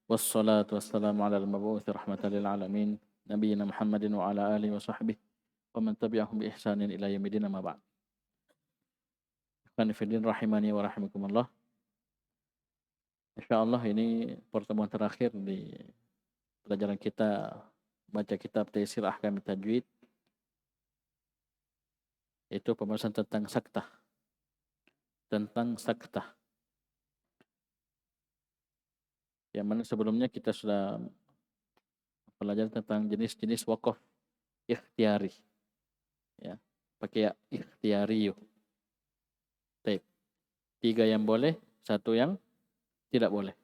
Wassalatu wassalamu ala al-mabu'uthi rahmatan lil alamin nabiyina Muhammadin wa ala alihi wa sahbihi wa man tabi'ahum bi ihsanin ila yaumil amma ba'd. Ikhwani fillah rahimani wa rahimakumullah. Insyaallah ini pertemuan terakhir di pelajaran kita baca kitab Taisir Ahkam Tajwid, itu pembahasan tentang saktah. Yang mana sebelumnya kita sudah belajar tentang jenis-jenis wakaf ikhtiyari. Ya, pakai ikhtiyari. Baik. 3 yang boleh, 1 yang tidak boleh.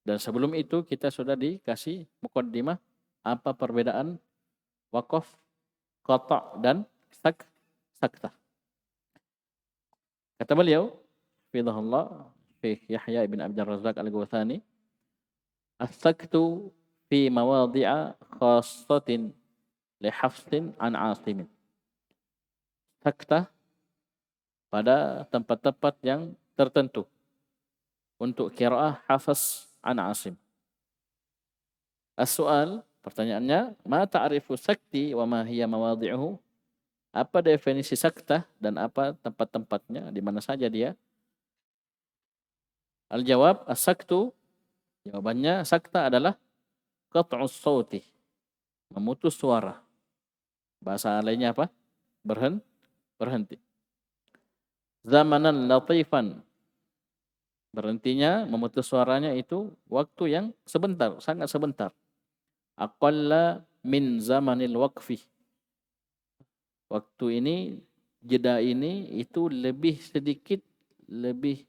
Dan sebelum itu kita sudah dikasih muqaddimah apa perbedaan wakaf, qata' dan saktah. Kata beliau, hafizahullah, Syekh Yahya ibn Abdul Razzaq Al-Ghawthani, as-saktu fi mawadhi'a khassatin li hafsin an asimin. Saktah pada tempat-tempat yang tertentu untuk qiraah Hafs an Asim. As-soal, pertanyaannya, ma ta'rifu sakti wa ma hiya mawadhi'uhu? Apa definisi saktah dan apa tempat-tempatnya, di mana saja dia? Al-jawab, as-saktu, jawabannya saktah adalah qat'us sauti, memutus suara. Bahasa lainnya apa? Berhenti. Zamanan latifan, berhentinya, memutus suaranya itu waktu yang sebentar, sangat sebentar. Aqalla min zamanil waqfi. Waktu ini, jeda ini itu lebih sedikit, lebih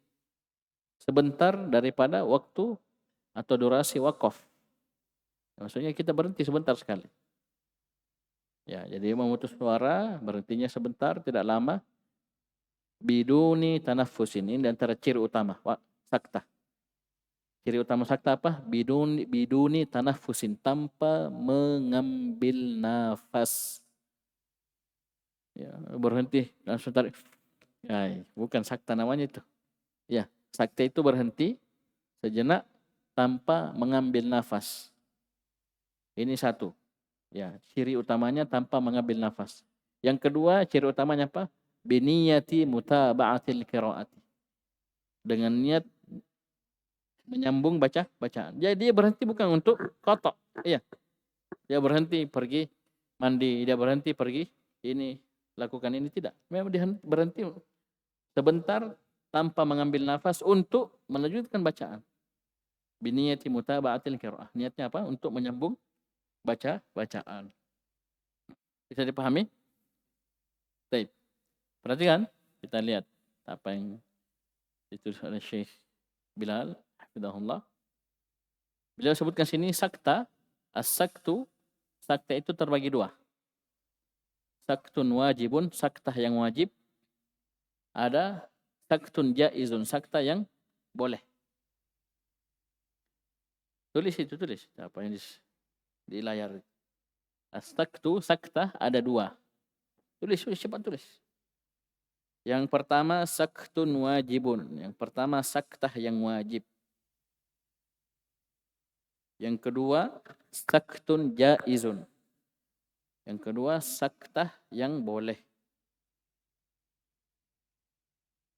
sebentar daripada waktu atau durasi wakaf. Maksudnya kita berhenti sebentar sekali. Ya, jadi memutus suara, berhentinya sebentar, tidak lama. Biduni tanaffusin, ini antara ciri utama saktah. Ciri utama saktah apa? Biduni tanaffusin, tanpa mengambil nafas. Ya, berhenti langsung tarik. Ya, bukan saktah namanya itu. Ya, saktah itu berhenti sejenak tanpa mengambil nafas. Ini satu. Ya, ciri utamanya tanpa mengambil nafas. Yang kedua, ciri utamanya apa? Biniyati mutaba'atil qiraati. Dengan niat menyambung bacaan. Jadi dia berhenti bukan untuk qata'. Iya. Dia berhenti pergi mandi, dia berhenti pergi ini, lakukan ini, tidak. Memang dia berhenti sebentar tanpa mengambil nafas untuk melanjutkan bacaan. Biniyati mutaba'atil qiraah. Niatnya apa? Untuk menyambung bacaan. Bisa dipahami? Baik. Perhatikan, kita lihat apa yang ditulis oleh Syekh Bilal hafizahullah. Beliau sebutkan sini sakta, as-saktu, sakta itu terbagi 2. Saktun wajibun, saktah yang wajib. Ada saktun jaizun, saktah yang boleh. Tulis itu, tulis. Apa yang di layar. As-saktu, saktah ada 2. Tulis, cepat tulis. Yang pertama saktun wajibun. Yang pertama saktah yang wajib. Yang kedua saktun jaizun. Yang kedua saktah yang boleh.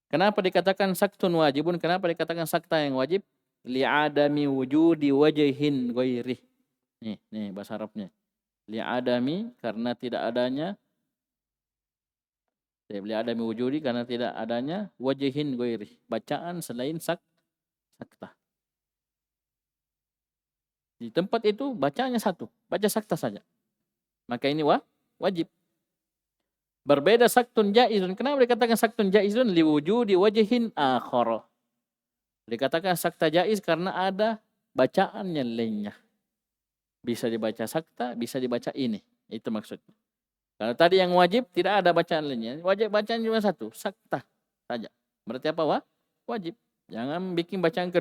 Kenapa dikatakan saktun wajibun? Kenapa dikatakan saktah yang wajib? Li'adami wujudi wajhin ghairih. Nih bahasa Arabnya. Li'adami, karena tidak adanya. Li'adami wujudi, karena tidak adanya wajhin ghairih, bacaan selain saktah. Di tempat itu bacaannya satu, baca saktah saja. Maka ini wajib. Berbeda saktun jaizun. Kenapa dikatakan saktun jaizun? Liwujudi wajhin akhara. Dikatakan saktah jaiz karena ada bacaan yang lainnya. Bisa dibaca saktah, bisa dibaca ini. Itu maksudnya. Kalau tadi yang wajib tidak ada bacaan lainnya. Wajib bacaan cuma satu, saktah saja. Berarti apa? Wajib. Jangan bikin bacaan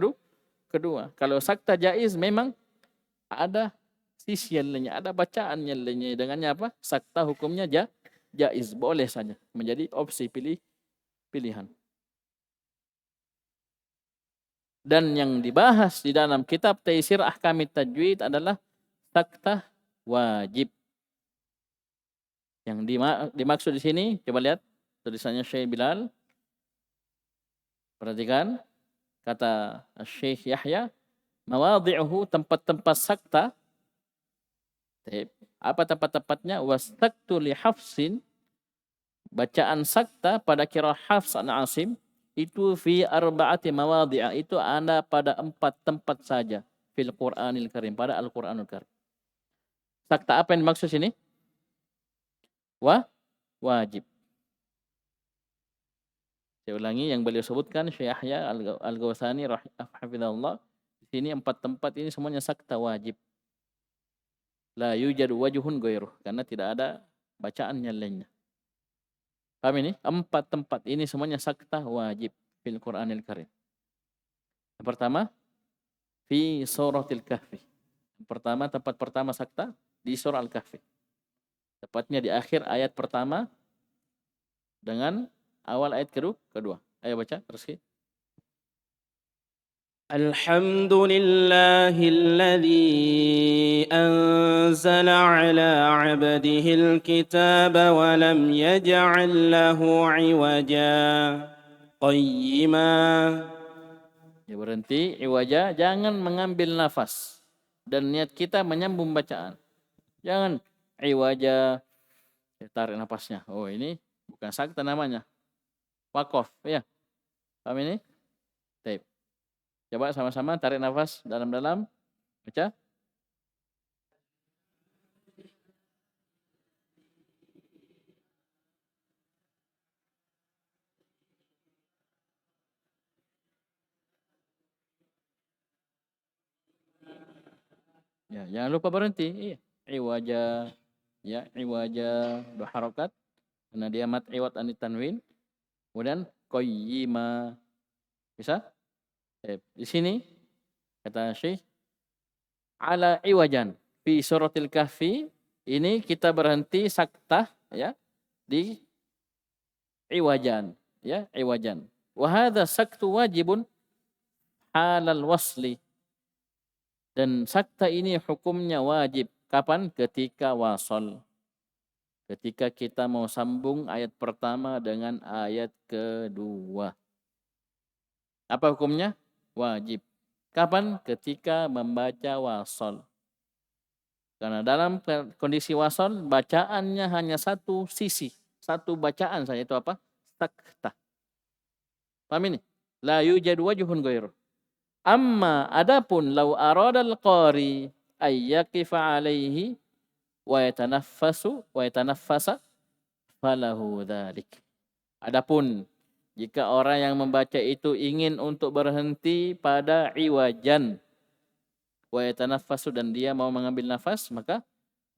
kedua. Kalau saktah jaiz memang ada sisi yang lainnya, ada bacaan yang lainnya. Dengannya apa? Saktah hukumnya jaiz, boleh saja. Menjadi opsi pilihan. Dan yang dibahas di dalam kitab Taisir Ahkamit Tajwid adalah saktah wajib. Yang dimaksud di sini, coba lihat tulisannya Syekh Bilal. Perhatikan kata Syekh Yahya, mawadhi'uhu, tempat-tempat sakta. Apa tempat-tempatnya? Wastaktu li Hafsin, bacaan sakta pada qiraah Hafs an Asim itu fi arba'ati mawadhi'a, itu ada pada 4 tempat saja fil Qur'anil Karim, pada Al-Qur'anul Karim. Sakta apa yang dimaksud sini? Wajib. Saya ulangi yang beliau sebutkan Syekh Yahya Al-Ghawthani hafizahullah. Di sini 4 tempat ini semuanya sakta wajib. La yujadu wajhun ghairuh, karena tidak ada bacaan yang lainnya. Paham ini? 4 tempat ini semuanya sakta wajib fil Qur'anil Karim. Yang pertama fi suratil Kahfi. Yang pertama, tempat pertama sakta di surah Al-Kahfi. Tepatnya di akhir ayat pertama dengan awal ayat kedua. Ayo baca terus. Alhamdulillahilladzi anzala ala 'abdihil kitaba wa lam yaj'al lahu 'iwaja qayyima. Ya berhenti, iwaja, jangan mengambil nafas dan niat kita menyambung bacaan. Jangan iwaja, tarik nafasnya. Oh, ini bukan sakta namanya. Waqaf, ya. Paham ini? Baik. Coba sama-sama tarik nafas dalam-dalam. Baca. Ya, jangan lupa berhenti. Iya. Iwaja, ya, iwaja, 2 harokat. Karena dia mat iwat anit tanwin. Kemudian qayyima. Bisa? Di sini kata Syekh ala iwajan fi suratil Kahfi, ini kita berhenti saktah ya di iwajan, ya, iwajan. Wa hadza saktu wajibun halal wasli. Dan sakta ini hukumnya wajib kapan? Ketika wasal. Ketika kita mau sambung ayat pertama dengan ayat kedua. Apa hukumnya? Wajib. Kapan? Ketika membaca wasal. Karena dalam kondisi wasal, bacaannya hanya satu sisi. Satu bacaan saja, itu apa? Sakta. Paham ini? La yujadu wajhun ghairuh. Amma adapun law aradal qari ayyaqifa alaihi wa yatanaffasa falahu dzalik. Adapun jika orang yang membaca itu ingin untuk berhenti pada iwajan wa yatanaffasu, dan dia mau mengambil nafas, maka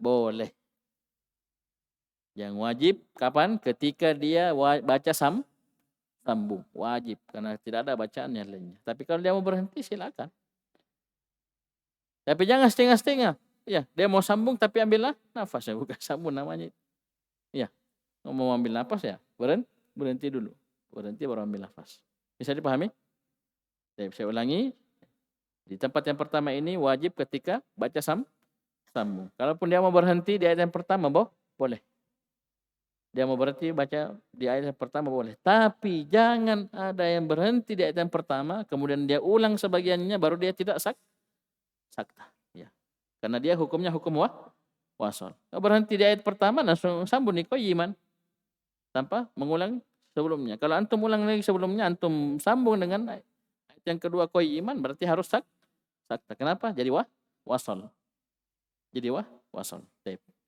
boleh. Yang wajib kapan? Ketika dia baca sambung, wajib, karena tidak ada bacaan yang lainnya. Tapi kalau dia mau berhenti silakan. Tapi jangan setengah-setengah. Ya, dia mau sambung tapi ambillah nafas, ya, bukan sambung namanya. Ya, mau ambil nafas ya, berhenti dulu. Berhenti baru ambil nafas. Bisa dipahami? Saya ulangi. Di tempat yang pertama ini wajib ketika baca sambung. Kalaupun dia mau berhenti di ayat yang pertama, boleh. Dia mau berhenti baca di ayat yang pertama, boleh. Tapi jangan ada yang berhenti di ayat yang pertama, kemudian dia ulang sebagiannya, baru dia tidak sakta. Ya. Karena dia hukumnya hukum wasal. Kalau berhenti di ayat pertama, langsung sambung nih qayyiman, tanpa mengulang sebelumnya. Kalau antum ulang lagi sebelumnya, antum sambung dengan ayat yang kedua qayyiman, berarti harus sakta. Kenapa? Jadi wasal. Jadi wasal.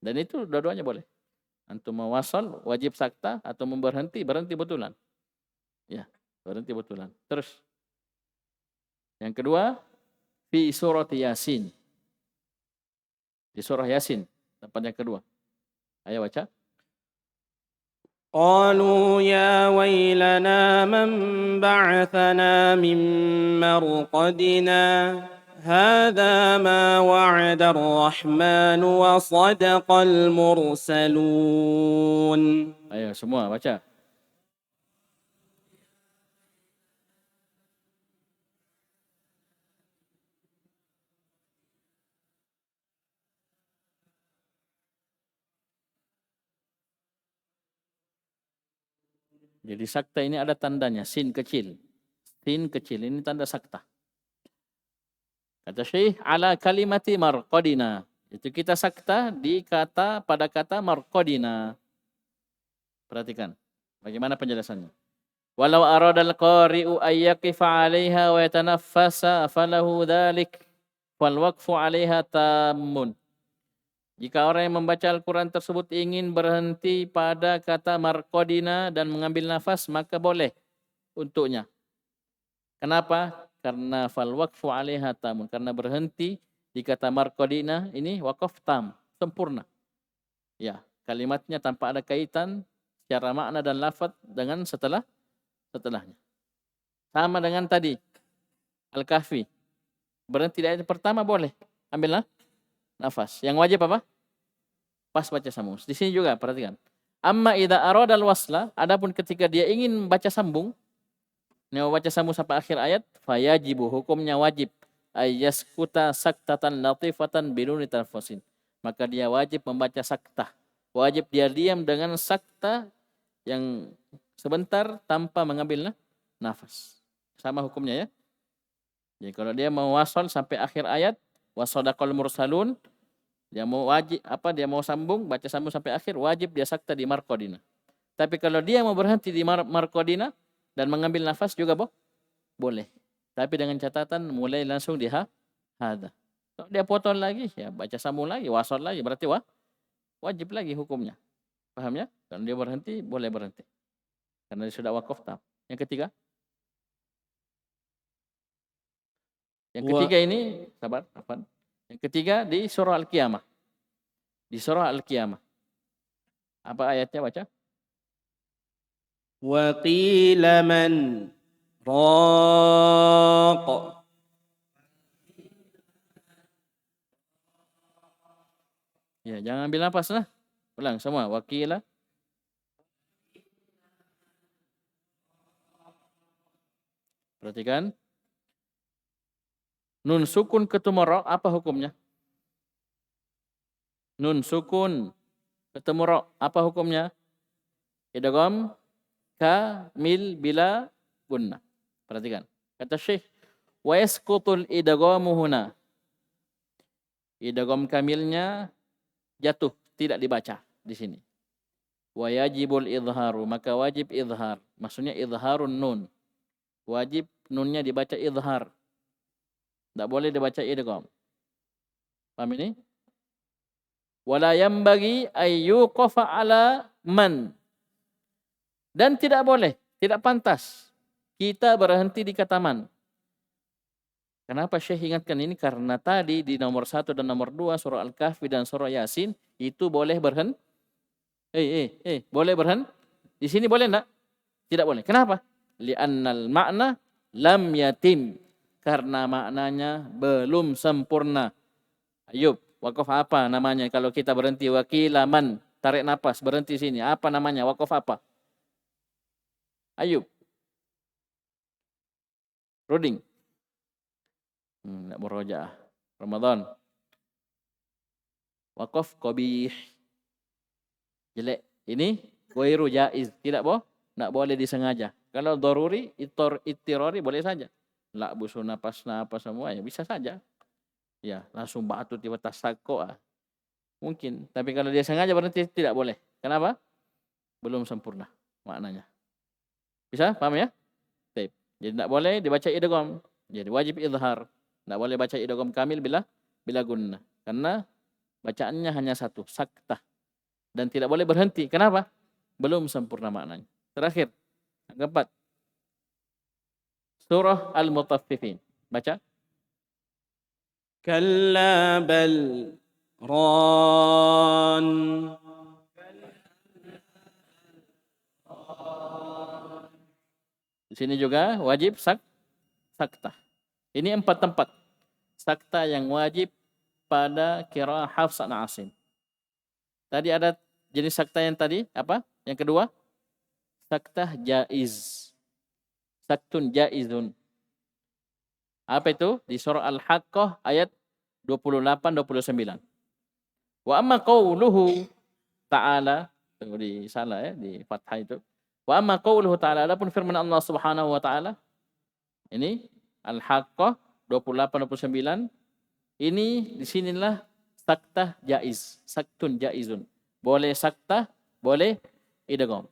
Dan itu dua-duanya boleh. Antum mau wasal wajib sakta, atau mau berhenti betulan. Ya, berhenti betulan. Terus yang kedua fi surat Yasin. Di surah Yasin, tempat yang kedua. Ayo baca. قالوا يا ويلنا من بعثنا من مرقدنا هذا ما وعد الرحمن وصدق المرسلون. Ayo semua baca. Jadi sakta ini ada tandanya, sin kecil. Sin kecil ini tanda sakta. Kata Syekh, ala kalimati marqadina. Itu kita sakta pada kata marqadina. Perhatikan bagaimana penjelasannya. Walau aradal qari'u ayyaqifa 'alaiha wa yatanaffasa falahu dzalik wal waqfu 'alaiha tammun. Jika orang yang membaca Al-Quran tersebut ingin berhenti pada kata marqadina dan mengambil nafas, maka boleh untuknya. Kenapa? Karena fal waqfu 'alaiha tamun. Karena berhenti di kata marqadina ini waqaf tam, sempurna. Ya, kalimatnya tanpa ada kaitan secara makna dan lafaz dengan setelahnya. Sama dengan tadi Al-Kahfi. Berhenti di ayat pertama boleh. Ambillah nafas. Yang wajib apa? Pas baca sambung. Di sini juga perhatikan. Amma idza aradal wasla, adapun ketika dia ingin baca sambung, mau baca sambung sampai akhir ayat, fayajibu, hukumnya wajib, ayyaskuta saktatan latifatan biduni tarfasin. Maka dia wajib membaca saktah. Wajib dia diam dengan sakta yang sebentar tanpa mengambil nafas. Sama hukumnya ya. Jadi kalau dia mau wasal sampai akhir ayat, wasadaqal mursalun, dia mau dia mau sambung, baca sambung sampai akhir, wajib dia sakta di marqadina. Tapi kalau dia mau berhenti di marqadina dan mengambil nafas juga boleh. Tapi dengan catatan mulai langsung di hada. Kalau dia potong lagi, ya baca sambung lagi, wasal lagi, berarti wajib lagi hukumnya. Paham ya? Kalau dia berhenti, boleh berhenti. Karena dia sudah wakaf tam. Yang ketiga? Yang ketiga ini, sabar, apa? Yang ketiga di surah Al-Qiyamah. Di surah Al-Qiyamah. Apa ayatnya baca? Wa qila man raq. Ya, jangan ambil nafas lah. Ulang semua. Wa qila. Perhatikan. Nun sukun ketemu ra, apa hukumnya? Nun sukun ketemu ra, apa hukumnya? Idgham kamil bila gunnah. Perhatikan. Kata Syekh, wa yasqutul idghamu huna. Idgham kamilnya jatuh, tidak dibaca di sini. Wa yajibul idharu, maka wajib idhar. Maksudnya idharun nun. Wajib nunnya dibaca idhar. Tak boleh dibaca idgham. Paham ini? Wala yambagi ayyuqafa ala man. Dan tidak boleh, tidak pantas kita berhenti di kata man. Kenapa Syekh ingatkan ini? Karena tadi di nomor 1 dan nomor 2 surah Al-Kahfi dan surah Yasin itu boleh berhenti. Boleh berhenti. Di sini boleh enggak? Tidak boleh. Kenapa? Li'annal makna lam yatim. Karena maknanya belum sempurna. Ayub, wakaf apa namanya kalau kita berhenti? Wakilaman, tarik napas, berhenti sini. Apa namanya? Wakaf apa? Ayub. Ruding. Enggak murojaah. Ramadan. Wakaf qabih. Jelek. Ini ghairu jaiz. Tidak boleh disengaja. Kalau daruri, ittirari boleh saja. Lak busu napas semua ya bisa saja. Ya, langsung batu tiba tasako. Mungkin, tapi kalau dia sengaja berhenti tidak boleh. Kenapa? Belum sempurna maknanya. Bisa? Paham ya? Baik. Jadi tidak boleh dibaca idgham. Jadi wajib izhar. Tidak boleh baca idgham kamil bila gunnah. Karena bacaannya hanya satu, saktah. Dan tidak boleh berhenti. Kenapa? Belum sempurna maknanya. Terakhir, yang keempat. Surah Al-Mutaffifin. Baca. Kalla bal ran. Di sini juga wajib saktah. Ini 4 tempat. Saktah yang wajib pada qiraah Hafs dan Asim. Tadi ada jenis saktah yang tadi, apa? Yang kedua, saktah jaiz. Saktun jaizun. Apa itu? Di surah Al-Haqqah ayat 28-29. Wa amma qawluhu ta'ala, di salah ya, di fathah itu. Wa amma qauluhu ta'ala, adapun firman Allah Subhanahu wa taala, ini Al-Haqqah 28 29, ini di sinilah saktah jaiz, saktun jaizun. Boleh saktah, boleh idgham.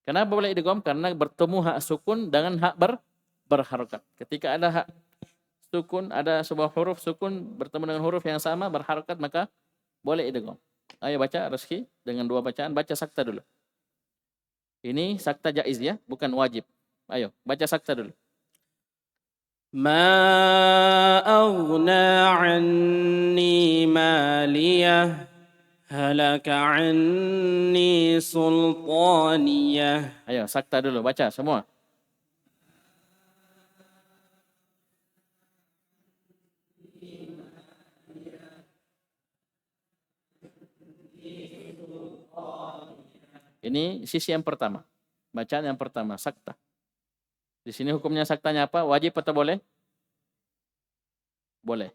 Kenapa boleh idgham? Karena bertemu hak sukun dengan hak berharokat. Ketika ada hak sukun, ada sebuah huruf sukun bertemu dengan huruf yang sama berharokat, maka boleh idgham. Ayo baca Rizki dengan dua bacaan, baca sakta dulu. Ini sakta jaiz ya, bukan wajib. Ayo, baca sakta dulu. ما أغنى عني ماليه هلك عني سلطانيه. Ayo, sakta dulu, baca semua. Ini sisi yang pertama. Bacaan yang pertama, sakta. Di sini hukumnya saktanya apa? Wajib atau boleh? Boleh.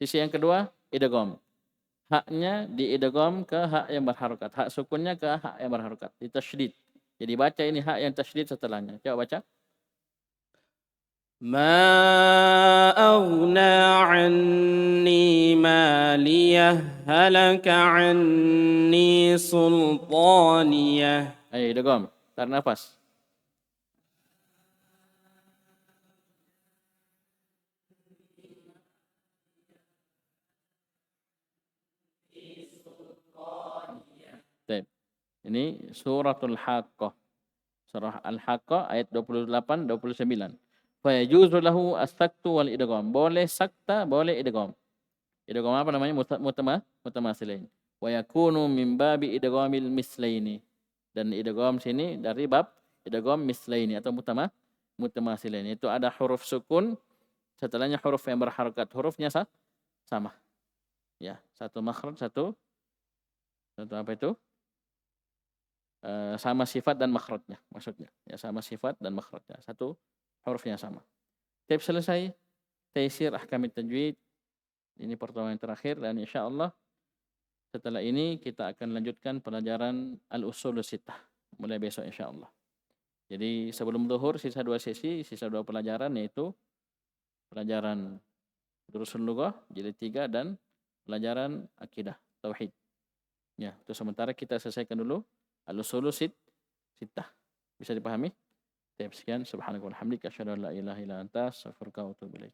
Sisi yang kedua, idgham. Haknya diidgham ke hak yang berharokat. Hak sukunnya ke hak yang berharokat. Ditasydid. Jadi baca ini hak yang tasydid setelahnya. Coba baca. ما أغنى عني ماليه هلك عني سلطانيه. Ayo idgham. Tarik nafas. Baik. Ini suratul Haqqah. Surah Al-Haqqah ayat 28 29. Fa yajuzu lahu as-saktu wal idgham. Boleh sakta, boleh idgham. Idgham apa namanya? Mutamasilain. Wa yakunu min babi idghamil mislaini. Dan idgham sini dari bab idgham mislaini atau mutamasilain. Itu ada huruf sukun, setelahnya huruf yang berharakat. Hurufnya sama. Ya, satu makhraj, satu apa itu? Sama sifat dan makhrajnya maksudnya. Ya, sama sifat dan makhrajnya. Satu hurufnya sama. Tiap selesai Taisir Ahkamit Tajwid. Ini pertemuan yang terakhir dan insyaallah setelah ini kita akan lanjutkan pelajaran Al-Ushul Sittah mulai besok insyaallah. Jadi sebelum zuhur sisa 2 sesi, sisa 2 pelajaran, yaitu pelajaran Durusul Lughah jilid 3 dan pelajaran Akidah Tauhid. Ya, itu sementara kita selesaikan dulu Al-Ushul Sittah. Bisa dipahami? Sekian, subhanaka walhamdika asyhadu an la ilaha illa anta astaghfiruka wa atubu ilaik.